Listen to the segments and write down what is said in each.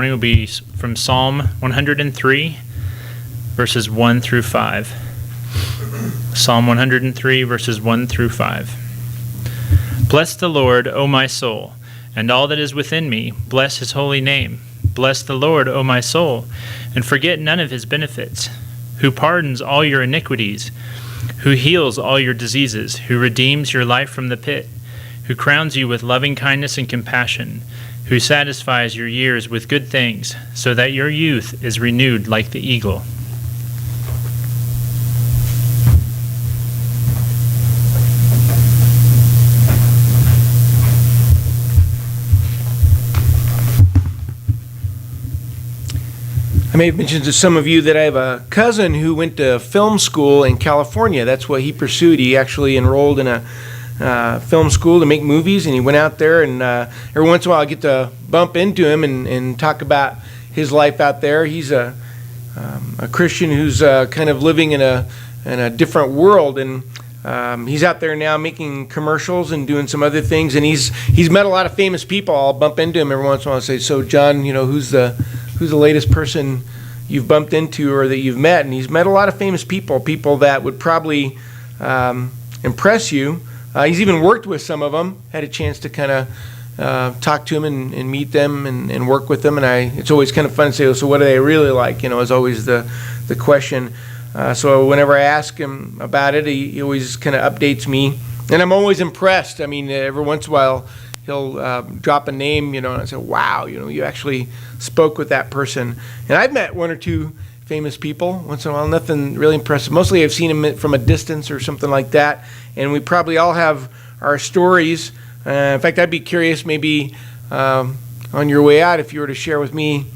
morning will be from Psalm 103, verses 1 through 5. Psalm 103, verses 1 through 5. Bless the Lord, O my soul, and all that is within me, bless his holy name. Bless the Lord, O my soul, and forget none of his benefits, who pardons all your iniquities, who heals all your diseases, who redeems your life from the pit, who crowns you with loving kindness and compassion, who satisfies your years with good things, so that your youth is renewed like the eagle. I may have mentioned to some of you that I have a cousin who went to film school in California. That's what he pursued. He actually enrolled in a film school to make movies, and he went out there, and every once in a while I get to bump into him and talk about his life out there. He's a Christian who's kind of living in a different world, and he's out there now making commercials and doing some other things, and he's met a lot of famous people. I'll bump into him every once in a while and say, "So John, who's the latest person you've bumped into or that you've met?" And he's met a lot of famous people that would probably impress you. He's even worked with some of them, had a chance to kind of talk to them and meet them and work with them. And it's always kind of fun to say, so what are they really like? Is always the question. So whenever I ask him about it, he always kind of updates me. And I'm always impressed. I mean, every once in a while, he'll drop a name, and I say, wow, you actually spoke with that person. And I've met one or two famous people once in a while, nothing really impressive. Mostly I've seen him from a distance or something like that. And we probably all have our stories. In fact, I'd be curious maybe on your way out if you were to share with me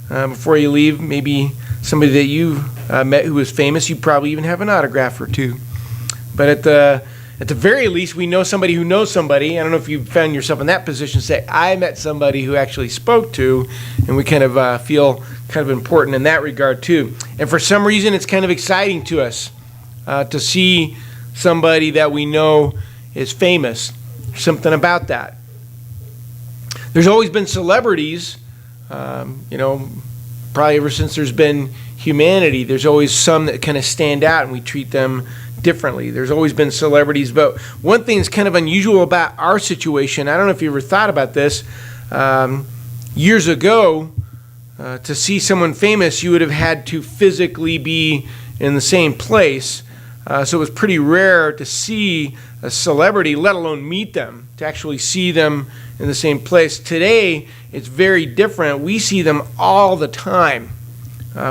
before you leave, maybe somebody that you met who was famous. You probably even have an autograph or two. But at the very least, we know somebody who knows somebody. I don't know if you found yourself in that position. Say, I met somebody who actually spoke to, and we kind of feel kind of important in that regard too. And for some reason, it's kind of exciting to us to see somebody that we know is famous. Something about that. There's always been celebrities, probably ever since there's been humanity. There's always some that kind of stand out, and we treat them differently. There's always been celebrities, but one thing that's kind of unusual about our situation, I don't know if you ever thought about this, years ago, to see someone famous, you would have had to physically be in the same place. So it was pretty rare to see a celebrity, let alone meet them, to actually see them in the same place. Today, it's very different. We see them all the time.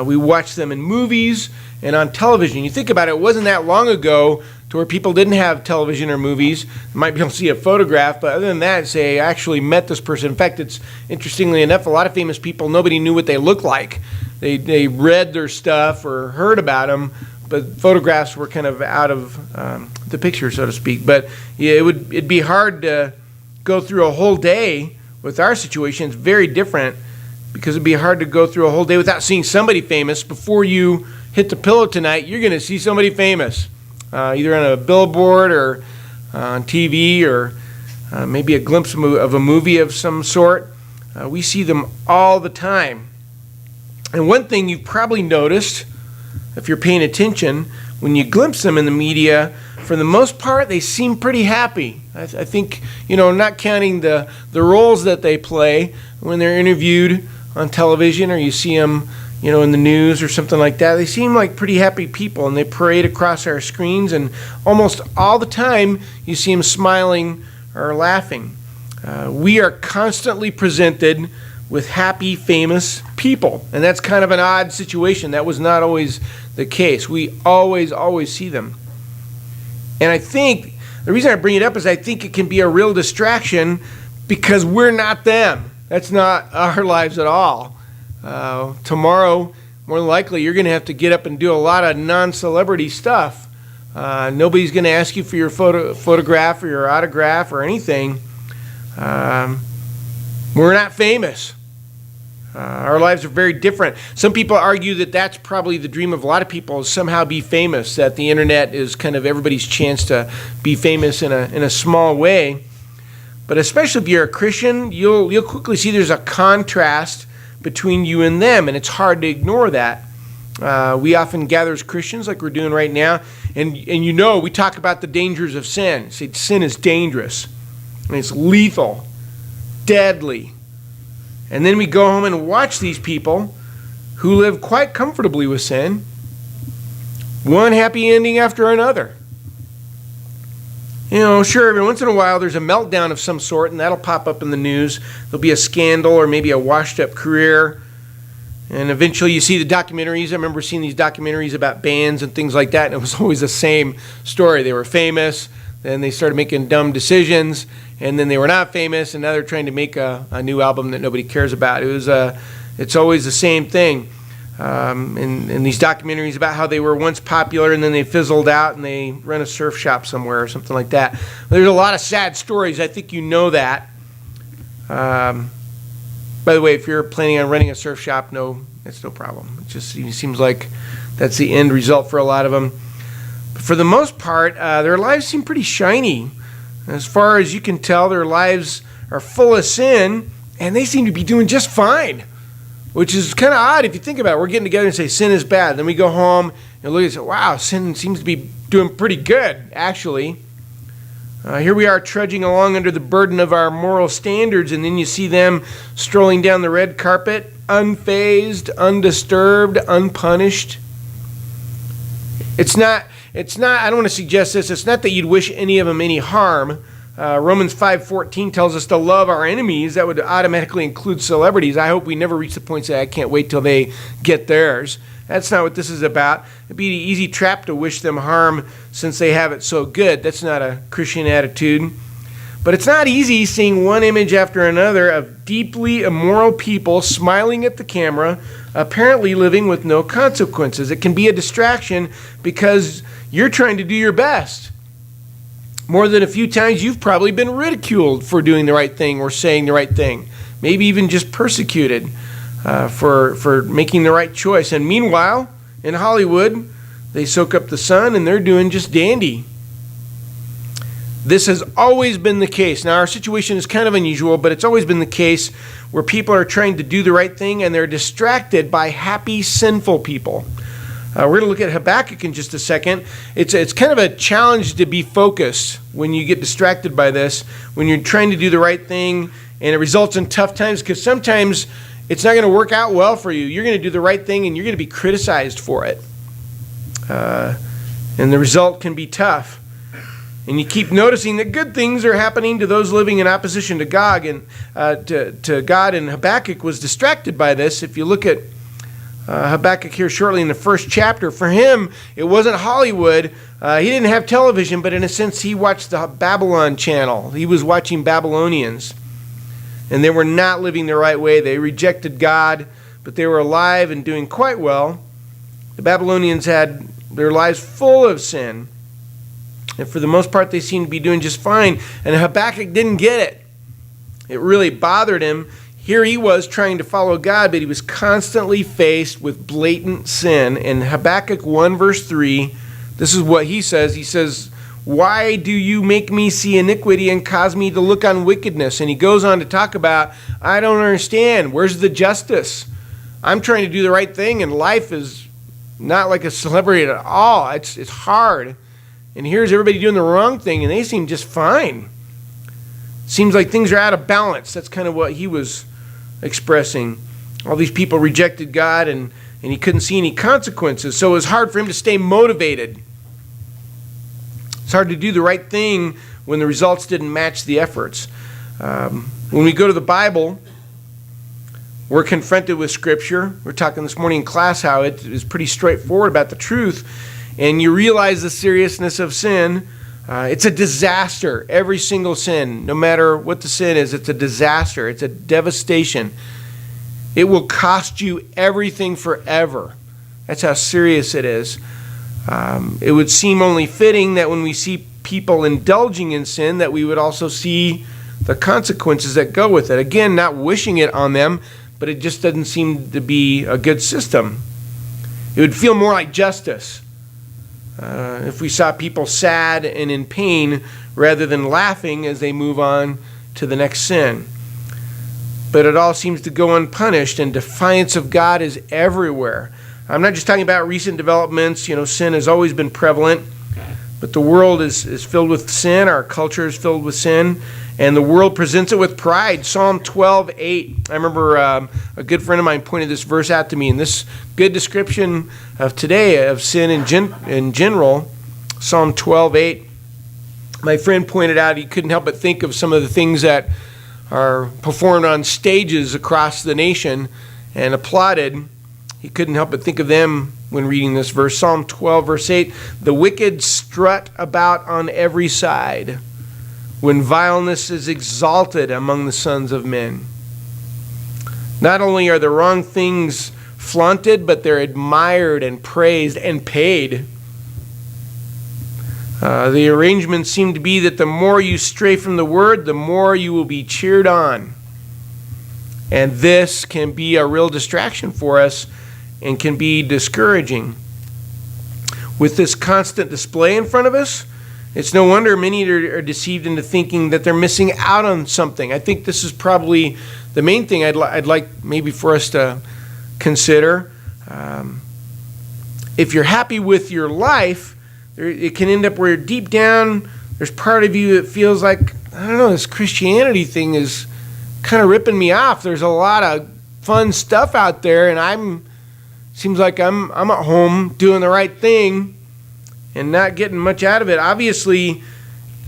We watch them in movies and on television. You think about it, it wasn't that long ago to where people didn't have television or movies. You might be able to see a photograph, but other than that, say, I actually met this person. In fact, it's interestingly enough, a lot of famous people, nobody knew what they looked like. They read their stuff or heard about them, but photographs were kind of out of the picture, so to speak. But yeah, it'd be hard to go through a whole day with our situation. It's very different because it'd be hard to go through a whole day without seeing somebody famous. Before you hit the pillow tonight, you're going to see somebody famous, either on a billboard or on TV or maybe a glimpse of a movie of some sort. We see them all the time. And one thing you've probably noticed, if you're paying attention, when you glimpse them in the media, for the most part, they seem pretty happy. I think, not counting the roles that they play when they're interviewed on television or you see them, in the news or something like that, they seem like pretty happy people, and they parade across our screens, and almost all the time you see them smiling or laughing. We are constantly presented with happy, famous people, and that's kind of an odd situation. That was not always the case. We always see them. And I think the reason I bring it up is I think it can be a real distraction because we're not them. That's not our lives at all. Tomorrow, more than likely, you're going to have to get up and do a lot of non-celebrity stuff. Nobody's going to ask you for your photograph or your autograph or anything. We're not famous. Our lives are very different. Some people argue that that's probably the dream of a lot of people, is somehow be famous, that the internet is kind of everybody's chance to be famous in a small way. But especially if you're a Christian, you'll quickly see there's a contrast between you and them, and it's hard to ignore that. We often gather as Christians like we're doing right now, and we talk about the dangers of sin. See, sin is dangerous, and it's lethal, deadly. And then we go home and watch these people who live quite comfortably with sin, one happy ending after another. Sure, every once in a while there's a meltdown of some sort, and that'll pop up in the news. There'll be a scandal or maybe a washed-up career. And eventually you see the documentaries. I remember seeing these documentaries about bands and things like that, and it was always the same story. They were famous, then they started making dumb decisions, and then they were not famous, and now they're trying to make a new album that nobody cares about. It's always the same thing. In these documentaries about how they were once popular and then they fizzled out and they run a surf shop somewhere or something like that. There's a lot of sad stories. I think you know that. By the way, if you're planning on running a surf shop, no, that's no problem. It just seems like that's the end result for a lot of them. But for the most part, their lives seem pretty shiny. As far as you can tell, their lives are full of sin, and they seem to be doing just fine. Which is kind of odd if you think about it. We're getting together and say sin is bad. Then we go home and look and say, wow, sin seems to be doing pretty good, actually. Here we are trudging along under the burden of our moral standards, and then you see them strolling down the red carpet, unfazed, undisturbed, unpunished. It's not, I don't want to suggest this, it's not that you'd wish any of them any harm. Romans 5:14 tells us to love our enemies. That would automatically include celebrities. I hope we never reach the point to say, I can't wait till they get theirs. That's not what this is about. It'd be an easy trap to wish them harm since they have it so good. That's not a Christian attitude. But it's not easy seeing one image after another of deeply immoral people smiling at the camera, apparently living with no consequences. It can be a distraction because you're trying to do your best. More than a few times, you've probably been ridiculed for doing the right thing or saying the right thing. Maybe even just persecuted for making the right choice. And meanwhile, in Hollywood, they soak up the sun and they're doing just dandy. This has always been the case. Now, our situation is kind of unusual, but it's always been the case where people are trying to do the right thing and they're distracted by happy, sinful people. We're going to look at Habakkuk in just a second. It's kind of a challenge to be focused when you get distracted by this, when you're trying to do the right thing and it results in tough times, because sometimes it's not going to work out well for you. You're going to do the right thing and you're going to be criticized for it. And the result can be tough. And you keep noticing that good things are happening to those living in opposition to God, and Habakkuk was distracted by this. If you look at Habakkuk here shortly in the first chapter, for him, it wasn't Hollywood. He didn't have television, but in a sense, he watched the Babylon channel. He was watching Babylonians, and they were not living the right way. They rejected God, but they were alive and doing quite well. The Babylonians had their lives full of sin, and for the most part, they seemed to be doing just fine, and Habakkuk didn't get it. It really bothered him. Here he was trying to follow God, but he was constantly faced with blatant sin. In Habakkuk 1 verse 3, this is what he says. He says, "Why do you make me see iniquity and cause me to look on wickedness?" And he goes on to talk about, I don't understand. Where's the justice? I'm trying to do the right thing, and life is not like a celebrity at all. It's hard. And here's everybody doing the wrong thing, and they seem just fine. Seems like things are out of balance. That's kind of what he was expressing. All these people rejected God, and he couldn't see any consequences. So it was hard for him to stay motivated. It's hard to do the right thing when the results didn't match the efforts. When we go to the Bible, we're confronted with Scripture. We're talking this morning in class how it is pretty straightforward about the truth. And you realize the seriousness of sin. It's a disaster. Every single sin, no matter what the sin is, it's a disaster. It's a devastation. It will cost you everything forever. That's how serious it is. It would seem only fitting that when we see people indulging in sin, that we would also see the consequences that go with it. Again, not wishing it on them, but it just doesn't seem to be a good system. It would feel more like justice. If we saw people sad and in pain rather than laughing as they move on to the next sin. but it all seems to go unpunished, and defiance of God is everywhere. I'm not just talking about recent developments. Sin has always been prevalent, but the world is filled with sin. Our culture is filled with sin, and the world presents it with pride. Psalm 12:8. I remember a good friend of mine pointed this verse out to me, and this good description of today of sin in general, Psalm 12:8. My friend pointed out he couldn't help but think of some of the things that are performed on stages across the nation and applauded. He couldn't help but think of them when reading this verse. Psalm 12, verse 8, the wicked strut about on every side when vileness is exalted among the sons of men. Not only are the wrong things flaunted, but they're admired and praised and paid. The arrangement seemed to be that the more you stray from the word, the more you will be cheered on. And this can be a real distraction for us and can be discouraging. With this constant display in front of us, it's no wonder many are deceived into thinking that they're missing out on something. I think this is probably the main thing I'd like maybe for us to consider. If you're happy with your life, it can end up where deep down there's part of you that feels like, I don't know, this Christianity thing is kind of ripping me off. There's a lot of fun stuff out there, and seems like I'm at home doing the right thing and not getting much out of it. Obviously,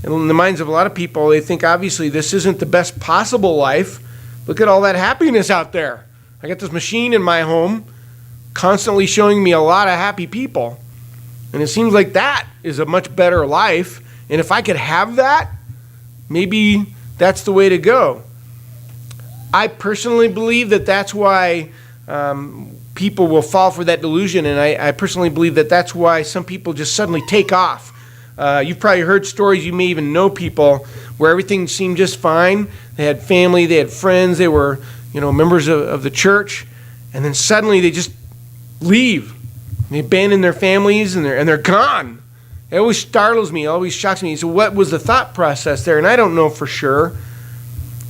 in the minds of a lot of people, they think obviously this isn't the best possible life. Look at all that happiness out there. I got this machine in my home constantly showing me a lot of happy people. And it seems like that is a much better life. And if I could have that, maybe that's the way to go. I personally believe that that's why people will fall for that delusion. And I personally believe that that's why some people just suddenly take off. You've probably heard stories, you may even know people where everything seemed just fine. They had family, they had friends, they were members of the church. And then suddenly they just leave. They abandon their families and they're gone. It always startles me. It always shocks me. So what was the thought process there? And I don't know for sure.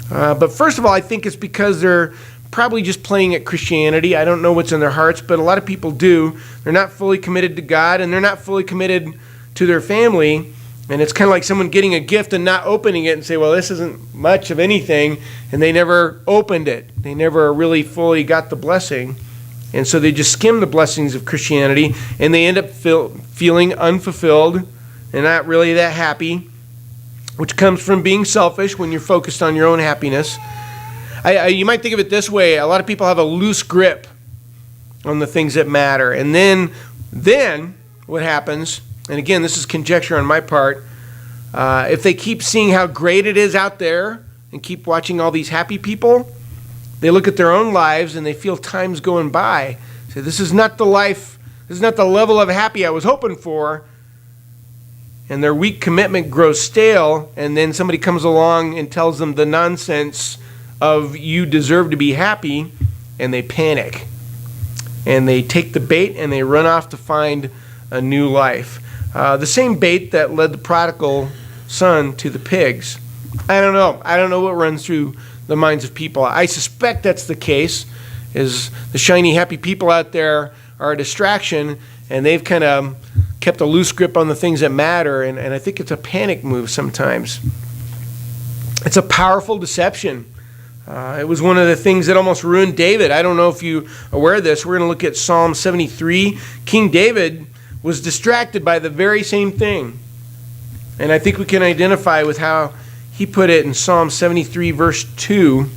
But first of all, I think it's because they're probably just playing at Christianity. I don't know what's in their hearts, but a lot of people do. They're not fully committed to God, and they're not fully committed to their family. And it's kind of like someone getting a gift and not opening it and say, well, this isn't much of anything. And they never opened it. They never really fully got the blessing. And so they just skim the blessings of Christianity, and they end up feeling unfulfilled and not really that happy, which comes from being selfish when you're focused on your own happiness. You might think of it this way. A lot of people have a loose grip on the things that matter. And then what happens, and again, this is conjecture on my part, if they keep seeing how great it is out there and keep watching all these happy people, they look at their own lives and they feel time's going by. Say, this is not the life, this is not the level of happy I was hoping for. And their weak commitment grows stale, and then somebody comes along and tells them the nonsense of you deserve to be happy, and they panic. And they take the bait and they run off to find a new life. The same bait that led the prodigal son to the pigs. I don't know what runs through the minds of people. I suspect that's the case, is the shiny, happy people out there are a distraction, and they've kind of kept a loose grip on the things that matter, and I think it's a panic move sometimes. It's a powerful deception. It was one of the things that almost ruined David. I don't know if you're aware of this. We're going to look at Psalm 73. King David was distracted by the very same thing. And I think we can identify with how he put it in Psalm 73, verse 2.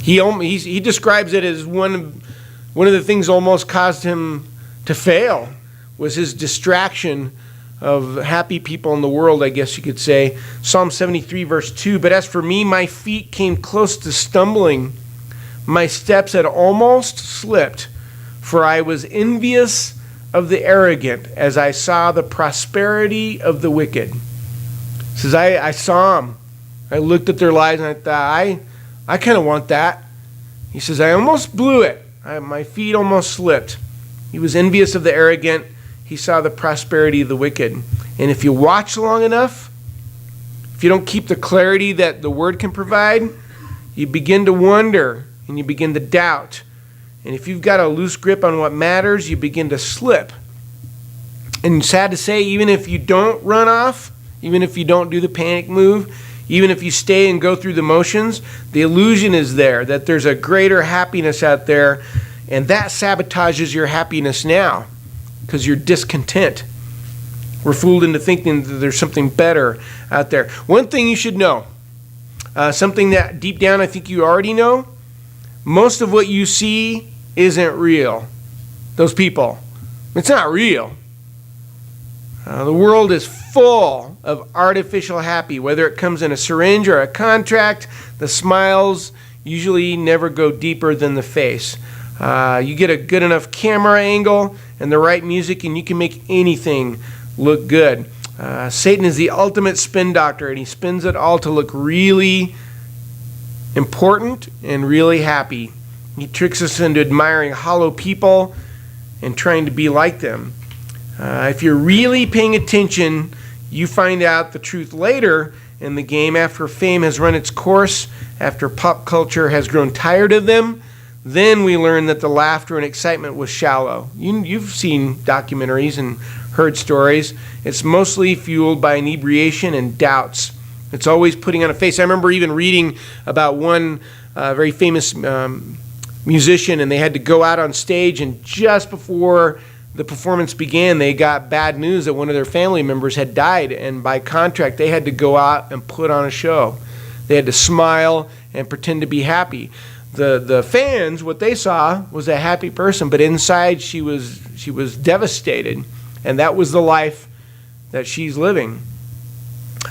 He describes it as one of the things almost caused him to fail, was his distraction of happy people in the world, I guess you could say. Psalm 73, verse 2, but as for me, my feet came close to stumbling. My steps had almost slipped, for I was envious of the arrogant as I saw the prosperity of the wicked. He says, I saw them. I looked at their lives and I thought, I kind of want that. He says, I almost blew it. My feet almost slipped. He was envious of the arrogant. He saw the prosperity of the wicked. And if you watch long enough, if you don't keep the clarity that the Word can provide, you begin to wonder and you begin to doubt. And if you've got a loose grip on what matters, you begin to slip. And sad to say, even if you don't run off, even if you don't do the panic move, even if you stay and go through the motions, the illusion is there that there's a greater happiness out there, and that sabotages your happiness now because you're discontent. We're fooled into thinking that there's something better out there. One thing you should know, something that deep down I think you already know, most of what you see isn't real. Those people, it's not real. The world is full of artificial happy, whether it comes in a syringe or a contract. The smiles usually never go deeper than the face. You get a good enough camera angle and the right music, and you can make anything look good. Satan is the ultimate spin doctor, and he spins it all to look really important and really happy. He tricks us into admiring hollow people and trying to be like them. If you're really paying attention, you find out the truth later in the game after fame has run its course, after pop culture has grown tired of them. Then we learn that the laughter and excitement was shallow. You've seen documentaries and heard stories. It's mostly fueled by inebriation and doubts. It's always putting on a face. I remember even reading about one very famous musician, and they had to go out on stage, and just before the performance began, they got bad news that one of their family members had died, and by contract, they had to go out and put on a show. They had to smile and pretend to be happy. The fans, what they saw was a happy person, but inside she was devastated, and that was the life that she's living.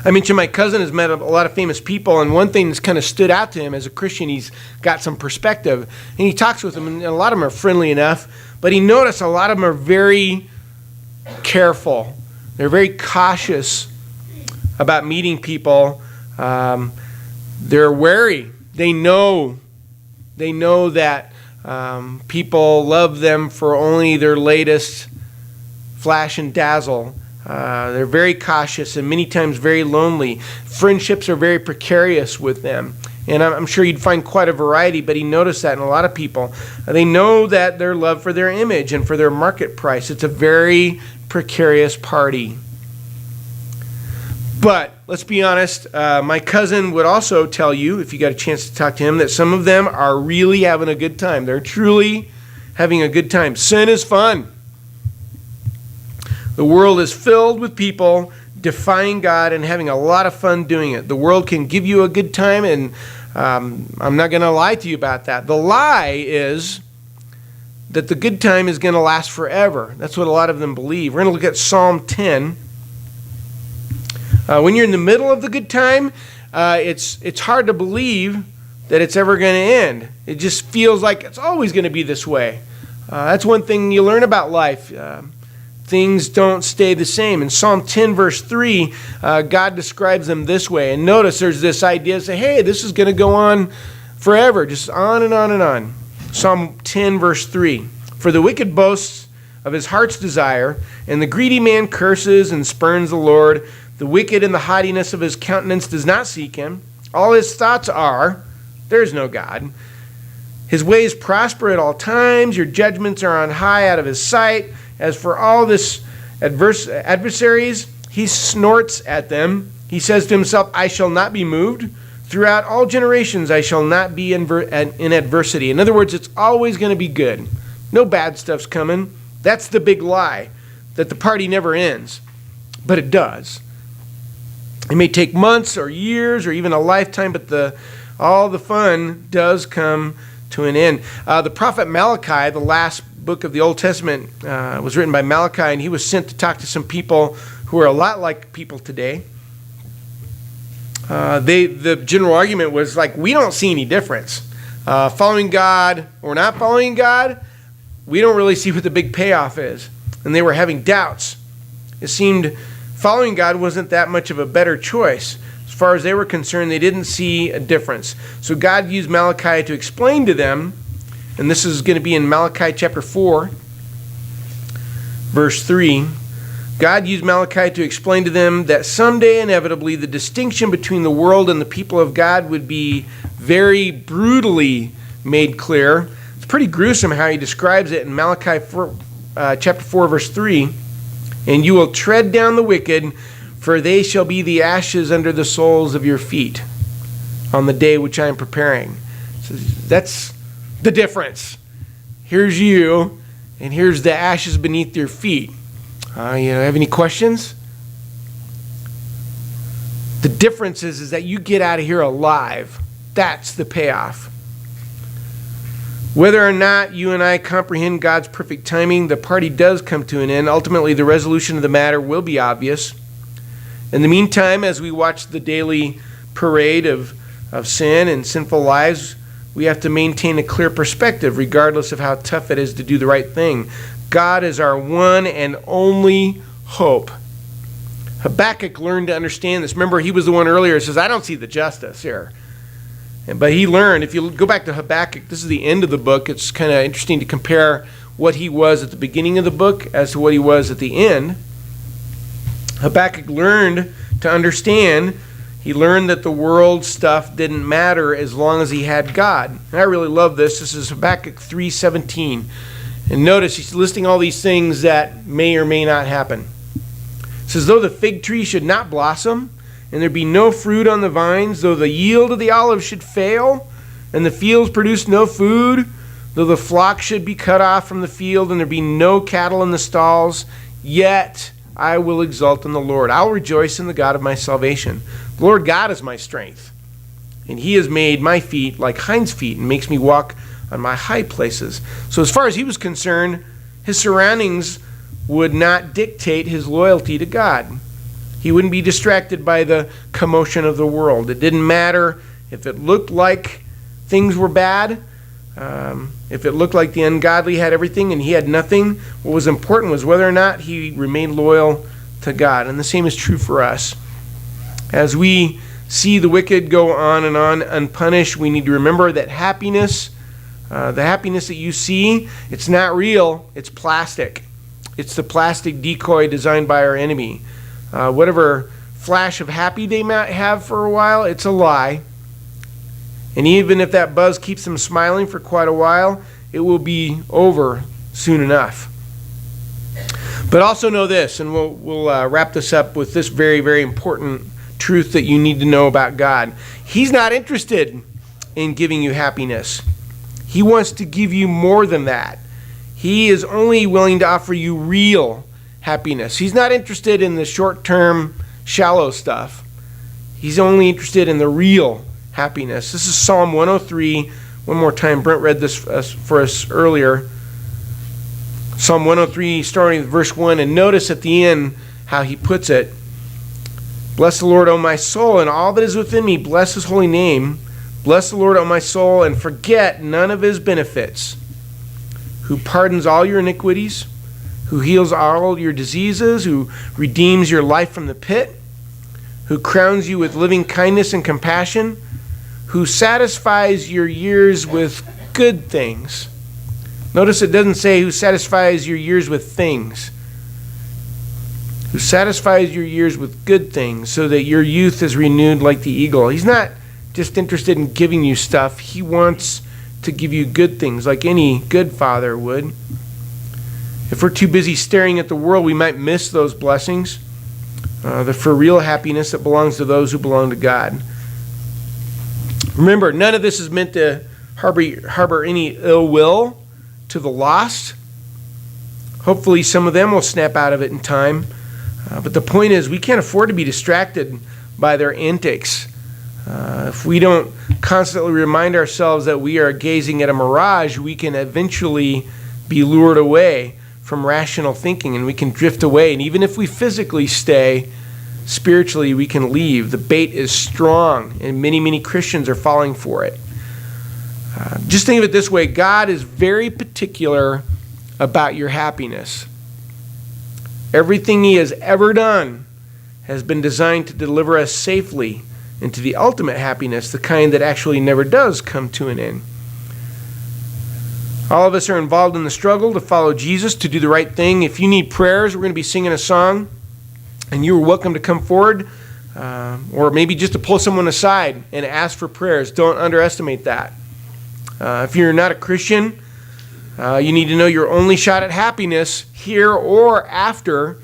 I mentioned my cousin has met a lot of famous people, and one thing that's kind of stood out to him as a Christian, he's got some perspective, and he talks with them, and a lot of them are friendly enough, but he noticed a lot of them are very careful. They're very cautious about meeting people. They're wary. They know that people love them for only their latest flash and dazzle. They're very cautious and many times very lonely. Friendships are very precarious with them. And I'm sure you'd find quite a variety, but he noticed that in a lot of people. They know that they're loved for their image and for their market price. It's a very precarious party. But let's be honest, my cousin would also tell you, if you got a chance to talk to him, that some of them are really having a good time. They're truly having a good time. Sin is fun. The world is filled with people defying God and having a lot of fun doing it. The world can give you a good time, and I'm not going to lie to you about that. The lie is that the good time is going to last forever. That's what a lot of them believe. We're going to look at Psalm 10. When you're in the middle of the good time, it's hard to believe that it's ever going to end. It just feels like it's always going to be this way. That's one thing you learn about life. Things don't stay the same. In Psalm 10, verse 3, God describes them this way. And notice there's this idea to say, hey, this is going to go on forever, just on and on and on. Psalm 10, verse 3, for the wicked boasts of his heart's desire, and the greedy man curses and spurns the Lord. The wicked in the haughtiness of his countenance does not seek him. All his thoughts are, there is no God. His ways prosper at all times. Your judgments are on high out of his sight. As for all this adversaries, he snorts at them. He says to himself, I shall not be moved. Throughout all generations, I shall not be in adversity. In other words, it's always going to be good. No bad stuff's coming. That's the big lie, that the party never ends. But it does. It may take months or years or even a lifetime, but all the fun does come to an end. The prophet Malachi, the last book of the Old Testament, was written by Malachi, and he was sent to talk to some people who are a lot like people today. The general argument was like, we don't see any difference. Following God or not following God, we don't really see what the big payoff is. And they were having doubts. It seemed following God wasn't that much of a better choice. As far as they were concerned, they didn't see a difference. So God used Malachi to explain to them, and this is going to be in Malachi chapter 4, verse 3. God used Malachi to explain to them that someday, inevitably, the distinction between the world and the people of God would be very brutally made clear. It's pretty gruesome how he describes it in Malachi chapter 4, verse 3. And you will tread down the wicked, for they shall be the ashes under the soles of your feet on the day which I am preparing. So that's the difference. Here's you, and here's the ashes beneath your feet. Have any questions? The difference is that you get out of here alive. That's the payoff. Whether or not you and I comprehend God's perfect timing, the party does come to an end. Ultimately, the resolution of the matter will be obvious. In the meantime, as we watch the daily parade of sin and sinful lives, we have to maintain a clear perspective, regardless of how tough it is to do the right thing. God is our one and only hope. Habakkuk learned to understand this. Remember, he was the one earlier who says, I don't see the justice here. But he learned, if you go back to Habakkuk, this is the end of the book. It's kind of interesting to compare what he was at the beginning of the book as to what he was at the end. Habakkuk learned to understand. He learned that the world stuff didn't matter as long as he had God. And I really love this. This is Habakkuk 3:17. And notice he's listing all these things that may or may not happen. It says, though the fig tree should not blossom, and there be no fruit on the vines, though the yield of the olive should fail, and the fields produce no food, though the flock should be cut off from the field, and there be no cattle in the stalls, yet I will exult in the Lord. I will rejoice in the God of my salvation. The Lord God is my strength, and he has made my feet like hinds' feet, and makes me walk on my high places. So as far as he was concerned, his surroundings would not dictate his loyalty to God. He wouldn't be distracted by the commotion of the world. It didn't matter if it looked like things were bad, if it looked like the ungodly had everything and he had nothing. What was important was whether or not he remained loyal to God. And the same is true for us. As we see the wicked go on and on unpunished, we need to remember that happiness, the happiness that you see, it's not real, it's plastic. It's the plastic decoy designed by our enemy. Whatever flash of happy they might have for a while, it's a lie. And even if that buzz keeps them smiling for quite a while, it will be over soon enough. But also know this, and we'll wrap this up with this very, very important truth that you need to know about God. He's not interested in giving you happiness. He wants to give you more than that. He is only willing to offer you real happiness. He's not interested in the short-term, shallow stuff. He's only interested in the real happiness. This is Psalm 103. One more time, Brent read this for us earlier. Psalm 103, starting with verse 1, and notice at the end how he puts it. Bless the Lord, O my soul, and all that is within me. Bless his holy name. Bless the Lord, O my soul, and forget none of his benefits, who pardons all your iniquities, who heals all your diseases, who redeems your life from the pit, who crowns you with loving kindness and compassion, who satisfies your years with good things. Notice it doesn't say who satisfies your years with things. Who satisfies your years with good things so that your youth is renewed like the eagle. He's not just interested in giving you stuff. He wants to give you good things like any good father would. If we're too busy staring at the world, we might miss those blessings. The for real happiness that belongs to those who belong to God. Remember, none of this is meant to harbor any ill will to the lost. Hopefully some of them will snap out of it in time. But the point is, we can't afford to be distracted by their antics. If we don't constantly remind ourselves that we are gazing at a mirage, we can eventually be lured away from rational thinking, and we can drift away. And even if we physically stay, spiritually we can leave. The bait is strong, and many, many Christians are falling for it. Just think of it this way. God is very particular about your happiness. Everything he has ever done has been designed to deliver us safely into the ultimate happiness, the kind that actually never does come to an end. All of us are involved in the struggle to follow Jesus, to do the right thing. If you need prayers, we're going to be singing a song, and you are welcome to come forward, or maybe just to pull someone aside and ask for prayers. Don't underestimate that. If you're not a Christian, you need to know your only shot at happiness here or after.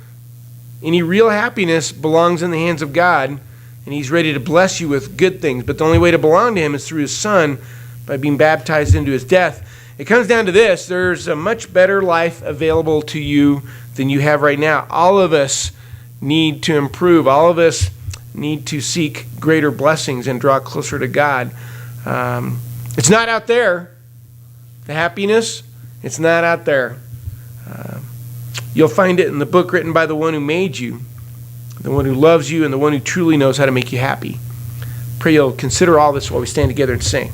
Any real happiness belongs in the hands of God, and He's ready to bless you with good things. But the only way to belong to Him is through His Son, by being baptized into His death. It comes down to this: there's a much better life available to you than you have right now. All of us need to improve. All of us need to seek greater blessings and draw closer to God. It's not out there. The happiness, it's not out there. You'll find it in the book written by the one who made you, the one who loves you, and the one who truly knows how to make you happy. Pray you'll consider all this while we stand together and sing.